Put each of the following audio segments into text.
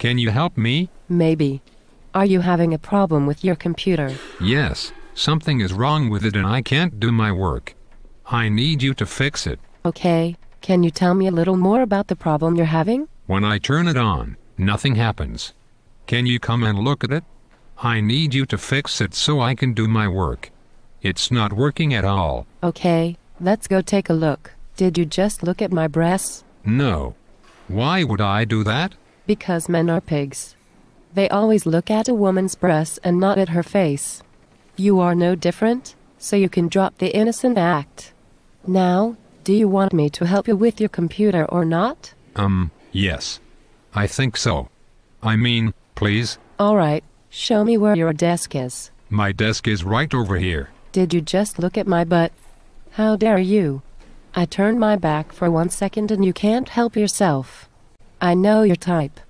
Can you help me? Maybe. Are you having a problem with your computer? Yes, something is wrong with it and I can't do my work. I need you to fix it. Okay, can you tell me a little more about the problem you're having? When I turn it on, nothing happens. Can you come and look at it? I need you to fix it so I can do my work. It's not working at all. Okay, let's go take a look. Did you just look at my breasts? No. Why would I do that? Because men are pigs. They always look at a woman's breasts and not at her face. You are no different, so you can drop the innocent act. Now, do you want me to help you with your computer or not? Yes. I think so. I mean, please. All right, show me where your desk is. My desk is right over here. Did you just look at my butt? How dare you? I turned my back for 1 second and you can't help yourself. I know your type.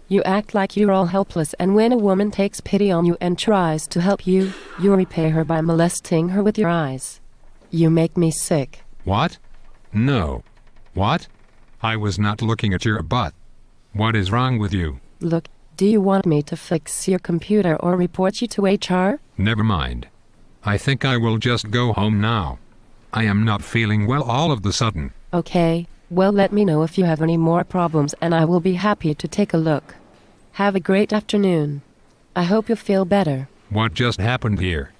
You act like you're all helpless, and when a woman takes pity on you and tries to help you, you repay her by molesting her with your eyes. You make me sick. What? No. What? I was not looking at your butt. What is wrong with you? Look, do you want me to fix your computer or report you to HR? Never mind. I think I will just go home now. I am not feeling well all of the sudden. Okay, well, let me know if you have any more problems and I will be happy to take a look. Have a great afternoon. I hope you feel better. What just happened here?